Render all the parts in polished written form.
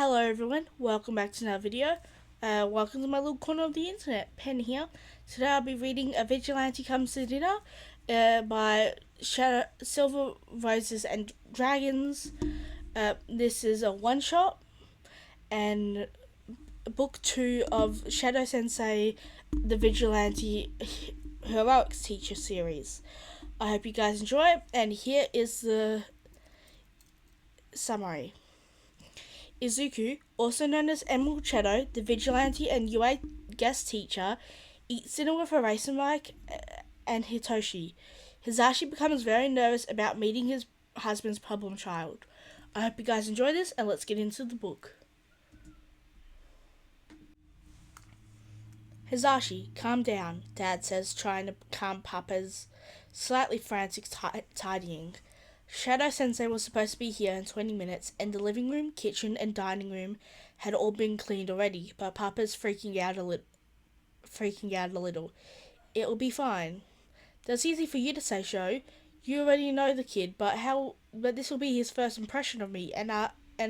Hello everyone, welcome back to another video. Welcome to my little corner of the internet, Pen here. Today I'll be reading A Vigilante Comes to Dinner by Silver Roses and Dragons. This is a one-shot and book 2 of Shadow Sensei, the Vigilante Heroics Teacher series. I hope you guys enjoy it, and here is the summary. Izuku, also known as Emerald Shadow, the vigilante and UA guest teacher, eats dinner with Mike and Hitoshi. Hisashi becomes very nervous about meeting his husband's problem child. I hope you guys enjoy this, and let's get into the book. Hisashi, calm down, Dad says, trying to calm Papa's slightly frantic tidying. Shadow Sensei was supposed to be here in 20 minutes, and the living room, kitchen, and dining room had all been cleaned already, but Papa's freaking out a little. It'll be fine. That's easy for you to say, Sho. You already know the kid, but this will be his first impression of me and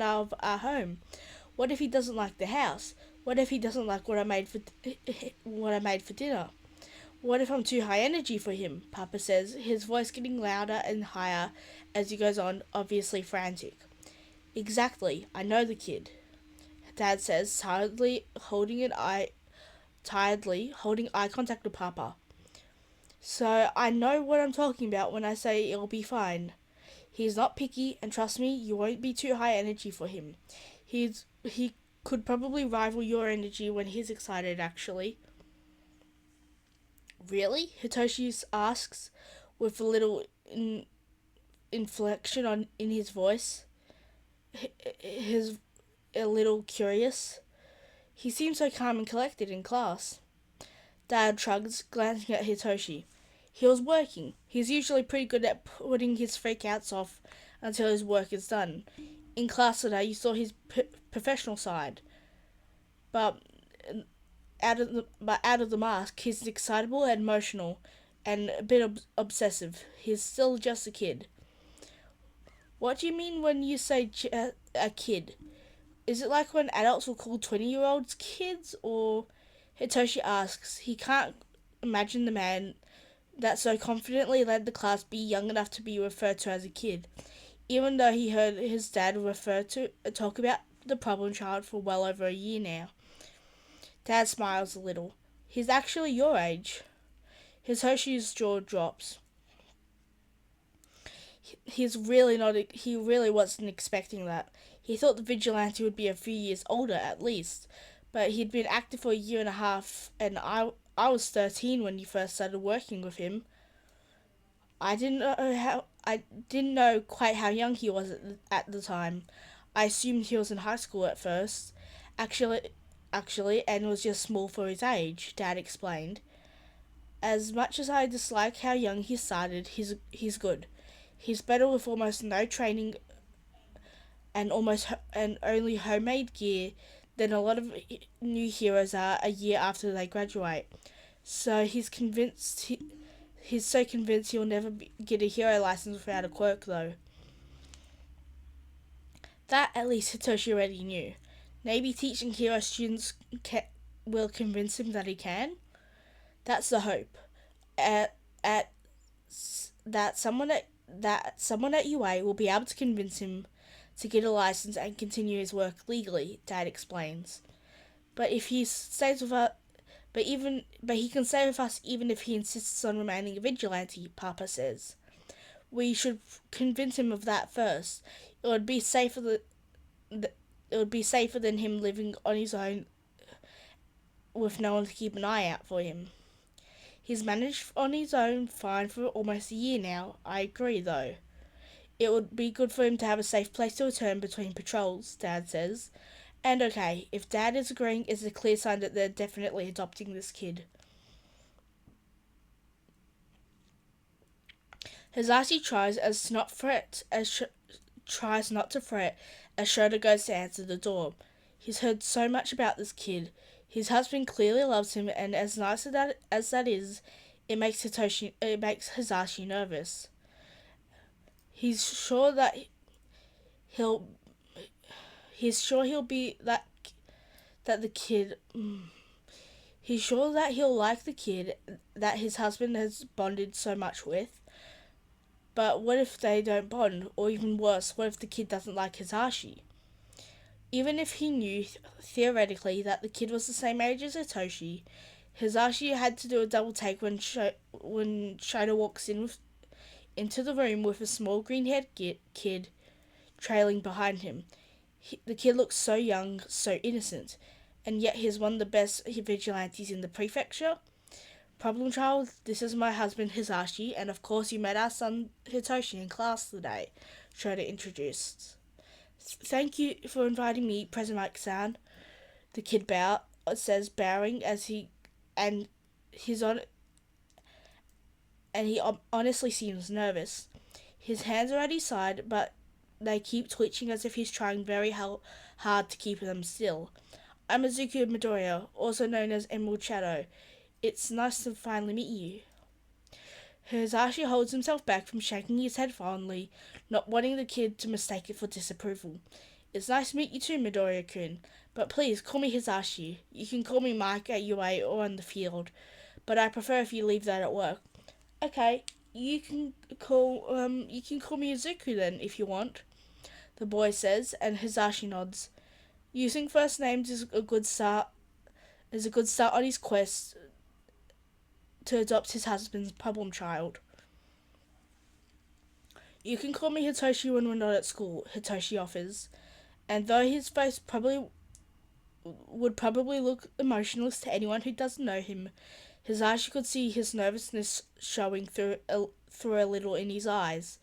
of our home. What if he doesn't like the house? What if he doesn't like what I made for dinner? What if I'm too high energy for him? Papa says, his voice getting louder and higher as he goes on, obviously frantic. Exactly, I know the kid, Dad says, tiredly holding eye contact with Papa. So I know what I'm talking about when I say it'll be fine. He's not picky, and trust me, you won't be too high energy for him. He could probably rival your energy when he's excited, actually. Really? Hitoshi asks, with a little inflection in his voice. He's a little curious. He seems so calm and collected in class. Dad shrugs, glancing at Hitoshi. He was working. He's usually pretty good at putting his freakouts off until his work is done. In class today, you saw his professional side. But out of the mask, he's excitable and emotional, and a bit obsessive. He's still just a kid. What do you mean when you say a kid? Is it like when adults will call 20-year-olds kids? Or Hitoshi asks. He can't imagine the man that so confidently led the class be young enough to be referred to as a kid, even though he heard his dad talk about the problem child for well over a year now. Dad smiles a little. He's actually your age. Hitoshi's jaw drops. He really wasn't expecting that. He thought the vigilante would be a few years older at least, but he'd been active for a year and a half, and I was 13 when you first started working with him. I didn't know quite how young he was at the time. I assumed he was in high school at first. Actually, and was just small for his age, Dad explained. As much as I dislike how young he started, he's good. He's better with almost no training and only homemade gear than a lot of new heroes are a year after they graduate. So he's so convinced he'll never get a hero license without a quirk, though. That at least Hitoshi already knew. Maybe teaching hero students will convince him that he can. That's the hope. That someone at UA will be able to convince him to get a license and continue his work legally, Dad explains. But if he stays with us, but he can stay with us even if he insists on remaining a vigilante, Papa says. We should convince him of that first. It would be safer than him living on his own with no one to keep an eye out for him. He's managed on his own fine for almost a year now. I agree, though. It would be good for him to have a safe place to return between patrols, Dad says. And okay, if Dad is agreeing, it's a clear sign that they're definitely adopting this kid. Hisashi tries not to fret as Shota goes to answer the door. He's heard so much about this kid. His husband clearly loves him, and as nice as that is, it makes Hisashi nervous. He's sure that He's sure he'll be that the kid. He's sure that he'll like the kid that his husband has bonded so much with. But what if they don't bond? Or even worse, what if the kid doesn't like Hisashi? Even if he knew, theoretically, that the kid was the same age as Hitoshi, Hisashi had to do a double take when Shota walks into the room with a small green-haired kid trailing behind him. The kid looks so young, so innocent, and yet he's one of the best vigilantes in the prefecture. Problem child, this is my husband Hisashi, and of course you met our son Hitoshi in class today, Shota introduced. Thank you for inviting me, President Mike-san. The kid says, bowing as and he's on, and he honestly seems nervous. His hands are at his side, but they keep twitching as if he's trying very hard to keep them still. I'm Izuku Midoriya, also known as Emerald Shadow. It's nice to finally meet you. Hisashi holds himself back from shaking his head fondly, not wanting the kid to mistake it for disapproval. It's nice to meet you too, Midoriya-kun, but please call me Hisashi. You can call me Mike at UA or on the field, but I prefer if you leave that at work. Okay, you can call me Izuku then if you want, the boy says, and Hisashi nods. Using first names is a good start on his quest to adopt his husband's problem child. You can call me Hitoshi when we're not at school, Hitoshi offers, and though his face would probably look emotionless to anyone who doesn't know him, Hisashi could see his nervousness showing through a little in his eyes.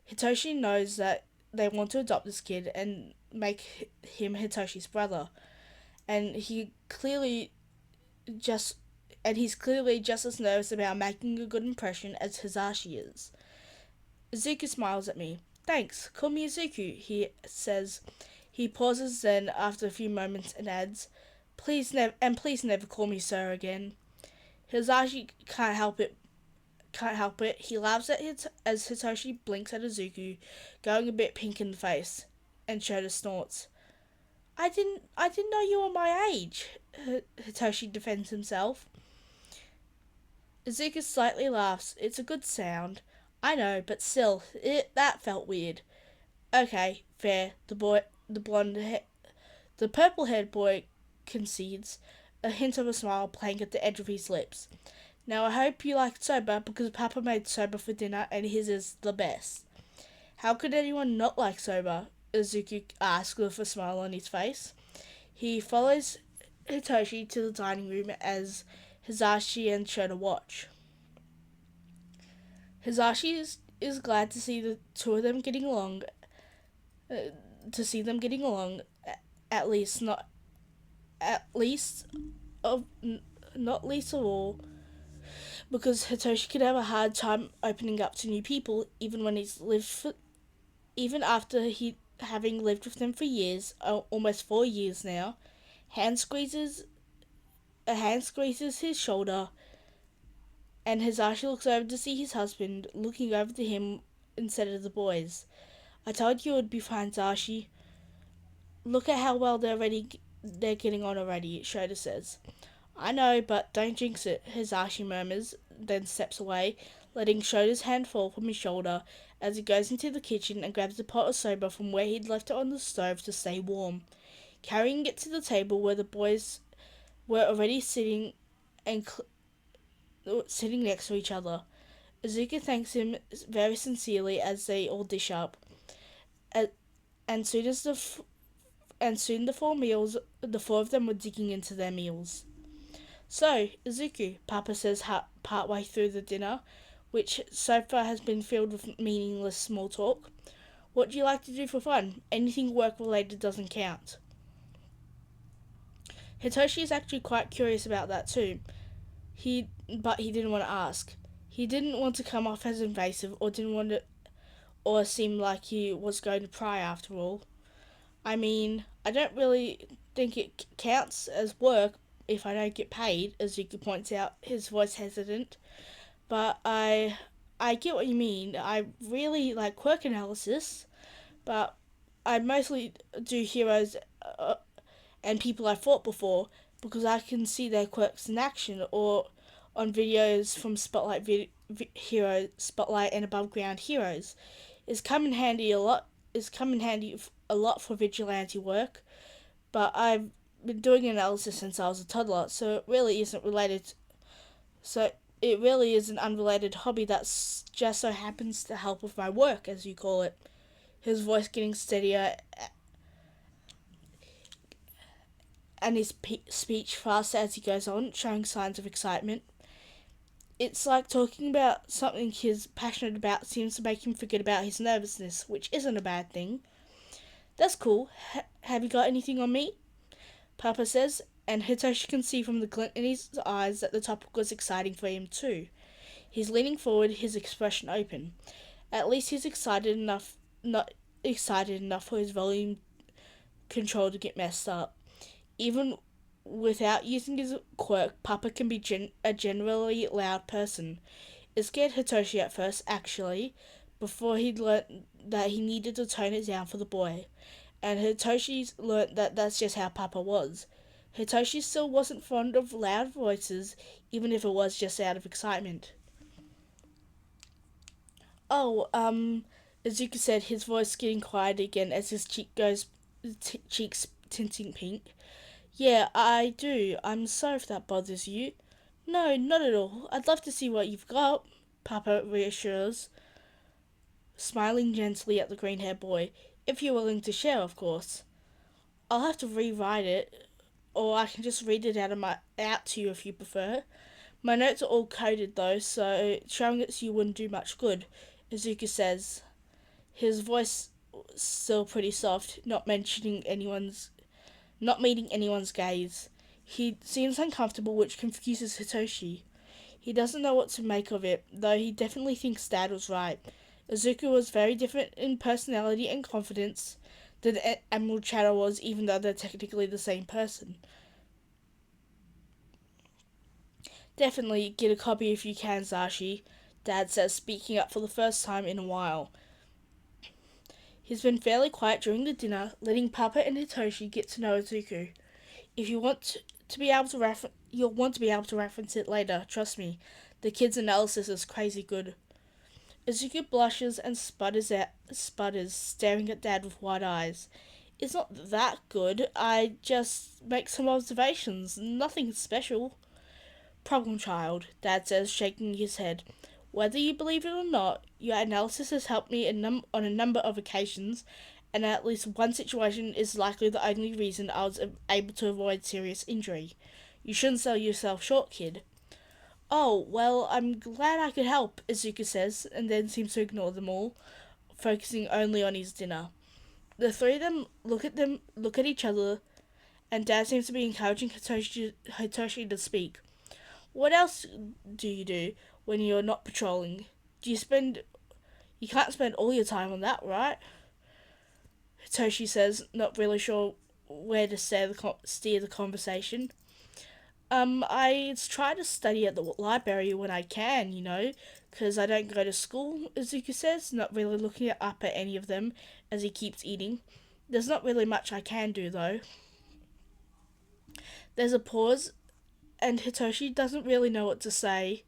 Hitoshi knows that they want to adopt this kid and make him Hitoshi's brother, and he's clearly just as nervous about making a good impression as Hisashi is. Izuku smiles at me. Thanks, call me Izuku, he says. He pauses then, after a few moments, and adds, please never call me sir again. Hisashi can't help it. He laughs at it as Hitoshi blinks at Izuku, going a bit pink in the face, and Shota snorts. I didn't know you were my age, Hitoshi defends himself. Izuku slightly laughs. It's a good sound. I know, but still, that felt weird. Okay, fair. The purple-haired boy concedes, a hint of a smile playing at the edge of his lips. Now I hope you liked soba because Papa made soba for dinner and his is the best. How could anyone not like soba? Izuku asks with a smile on his face. He follows Hitoshi to the dining room as Hisashi and Shota watch. Hisashi is glad to see the two of them getting along. At least not least of all, because Hitoshi could have a hard time opening up to new people, even after having lived with them for years, almost 4 years now. A hand squeezes his shoulder, and Hisashi looks over to see his husband looking over to him instead of the boys. I told you it would be fine, Hisashi. Look at how well they're getting on already, Shota says. I know, but don't jinx it, Hisashi murmurs, then steps away, letting Shota's hand fall from his shoulder as he goes into the kitchen and grabs a pot of soba from where he'd left it on the stove to stay warm. Carrying it to the table where the boys were already sitting next to each other. Izuku thanks him very sincerely as they all dish up. And soon the four of them were digging into their meals. So, Izuku, Papa says partway through the dinner, which so far has been filled with meaningless small talk. What do you like to do for fun? Anything work-related doesn't count. Hitoshi is actually quite curious about that too. But he didn't want to ask. He didn't want to come off as invasive or seem like he was going to pry after all. I mean, I don't really think it counts as work if I don't get paid, as Zuki points out, his voice hesitant. But I get what you mean. I really like quirk analysis, but I mostly do heroes and people I fought before because I can see their quirks in action or on videos from Hero Spotlight and Above Ground Heroes. It's come in handy a lot. It's come in handy a lot for vigilante work, but I've been doing analysis since I was a toddler, so it really isn't related. So it really is an unrelated hobby that just so happens to help with my work, as you call it. His voice getting steadier and his speech faster as he goes on, showing signs of excitement. It's like talking about something he's passionate about seems to make him forget about his nervousness, which isn't a bad thing. That's cool. Have you got anything on me? Papa says, and Hitoshi can see from the glint in his eyes that the topic was exciting for him too. He's leaning forward, his expression open. At least he's not excited enough for his volume control to get messed up. Even without using his quirk, Papa can be a generally loud person. It scared Hitoshi at first, actually, before he'd learnt that he needed to tone it down for the boy. And Hitoshi's learnt that that's just how Papa was. Hitoshi still wasn't fond of loud voices, even if it was just out of excitement. Oh, Izuku said, his voice getting quiet again as his cheeks tinting pink. Yeah, I do. I'm sorry if that bothers you. No, not at all. I'd love to see what you've got, Papa reassures, smiling gently at the green-haired boy. If you're willing to share, of course. I'll have to rewrite it, or I can just read it out to you if you prefer. My notes are all coded though, so showing it to you wouldn't do much good, Izuku says, his voice still pretty soft, not meeting anyone's gaze. He seems uncomfortable, which confuses Hitoshi. He doesn't know what to make of it, though he definitely thinks Dad was right. Izuku was very different in personality and confidence than Admiral Chatter was, even though they're technically the same person. Definitely get a copy if you can, Zashi, Dad says, speaking up for the first time in a while. He's been fairly quiet during the dinner, letting Papa and Hitoshi get to know Izuku. If you want to be able to you'll want to be able to reference it later, trust me. The kid's analysis is crazy good. Izuku blushes and sputters, staring at Dad with wide eyes. It's not that good. I just make some observations. Nothing special. Problem child, Dad says, shaking his head. Whether you believe it or not, your analysis has helped me on a number of occasions, and at least one situation is likely the only reason I was able to avoid serious injury. You shouldn't sell yourself short, kid. Oh, well, I'm glad I could help, Izuku says, and then seems to ignore them all, focusing only on his dinner. The three of them look at each other, and Dad seems to be encouraging Hitoshi to speak. What else do you do when you're not patrolling? You can't spend all your time on that, right? Hitoshi says, not really sure where to steer the conversation. I try to study at the library when I can, because I don't go to school, Izuku says, not really looking up at any of them as he keeps eating. There's not really much I can do, though. There's a pause, and Hitoshi doesn't really know what to say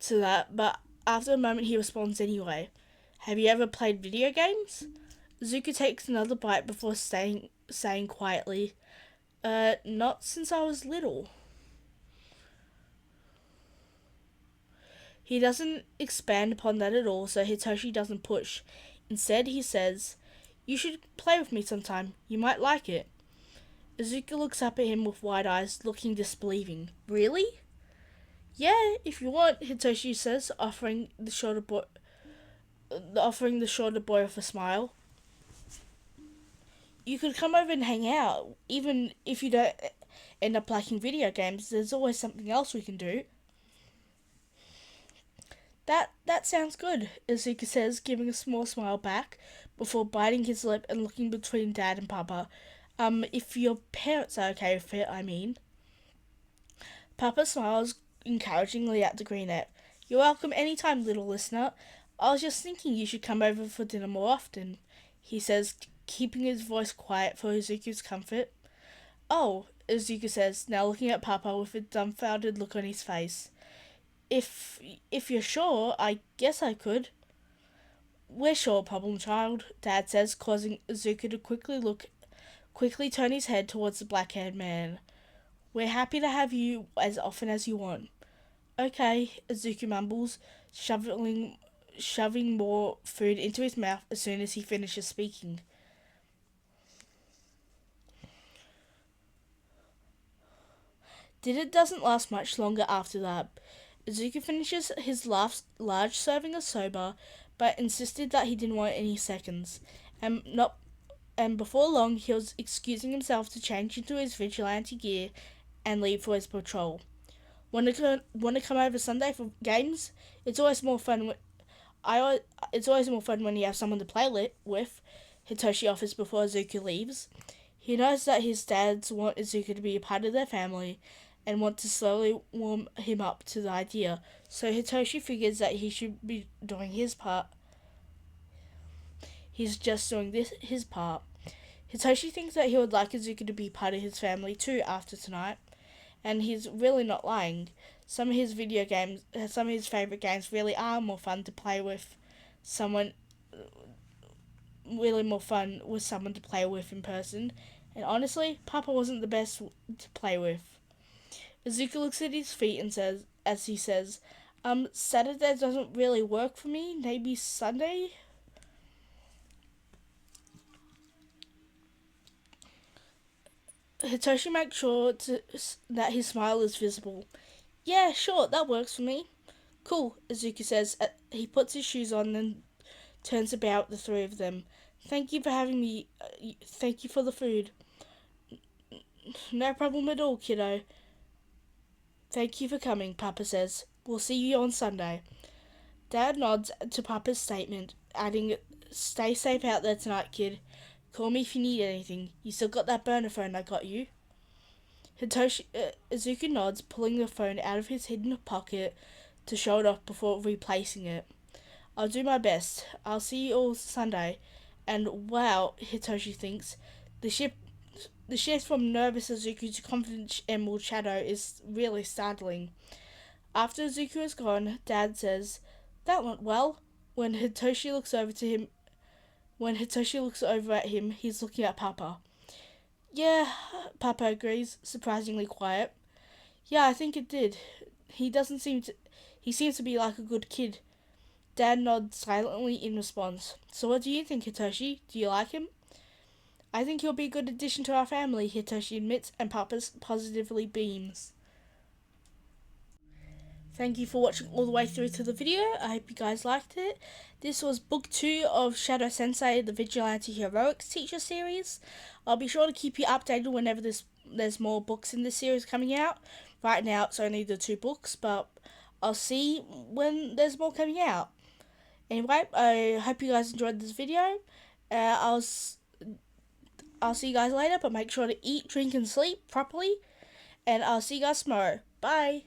to that, but after a moment he responds anyway. Have you ever played video games? Izuku takes another bite before saying quietly, not since I was little. He doesn't expand upon that at all, so Hitoshi doesn't push. Instead, he says, you should play with me sometime. You might like it. Izuku looks up at him with wide eyes, looking disbelieving. Really? Yeah, if you want, Hitoshi says, offering the shorter boy with a smile. You could come over and hang out. Even if you don't end up liking video games, there's always something else we can do. That sounds good, Izuku says, giving a small smile back, before biting his lip and looking between Dad and Papa. If your parents are okay with it, I mean. Papa smiles encouragingly at the greenette. You're welcome anytime, little listener. I was just thinking you should come over for dinner more often, he says, keeping his voice quiet for Izuku's comfort. Oh, Izuku says, now looking at Papa with a dumbfounded look on his face. If you're sure, I guess I could. We're sure, problem child, Dad says, causing Izuku to quickly turn his head towards the black-haired man. We're happy to have you as often as you want. Okay, Izuku mumbles, shoving more food into his mouth as soon as he finishes speaking. Dinner doesn't last much longer after that. Izuku finishes his large serving of soba, but insisted that he didn't want any seconds, and before long he was excusing himself to change into his vigilante gear and leave for his patrol. Want to come over Sunday for games? It's always more fun. It's always more fun when you have someone to play with. Hitoshi offers before Izuku leaves. He knows that his dads want Izuku to be a part of their family, and want to slowly warm him up to the idea. So Hitoshi figures that he should be doing his part. He's just doing his part. Hitoshi thinks that he would like Izuku to be part of his family too after tonight, and he's really not lying. Some of his favourite games really are more fun to play with someone to play with in person. And honestly, Papa wasn't the best to play with. Izuku looks at his feet and says, Saturday doesn't really work for me. Maybe Sunday? Hitoshi makes sure that his smile is visible. Yeah, sure, that works for me. Cool, Izuku says. He puts his shoes on and turns about the three of them. Thank you for having me. Thank you for the food. No problem at all, kiddo. Thank you for coming, Papa says. We'll see you on Sunday. Dad nods to Papa's statement, adding, stay safe out there tonight, kid. Call me if you need anything. You still got that burner phone I got you? Izuku nods, pulling the phone out of his hidden pocket to show it off before replacing it. I'll do my best. I'll see you all Sunday. And wow, Hitoshi thinks, the shift from nervous Izuku to confident Emerald Shadow is really startling. After Izuku is gone, Dad says, that went well. When Hitoshi looks over at him, he's looking at Papa. Yeah, Papa agrees, surprisingly quiet. Yeah, I think it did. He seems to be like a good kid. Dad nods silently in response. So what do you think, Hitoshi? Do you like him? I think he'll be a good addition to our family, Hitoshi admits, and Papa positively beams. Thank you for watching all the way through to the video. I hope you guys liked it. This was book 2 of Shadow Sensei, the Vigilante Heroics Teacher series. I'll be sure to keep you updated whenever there's more books in this series coming out. Right now it's only the 2 books, but I'll see when there's more coming out. Anyway, I hope you guys enjoyed this video. I'll see you guys later, but make sure to eat, drink, and sleep properly. And I'll see you guys tomorrow. Bye!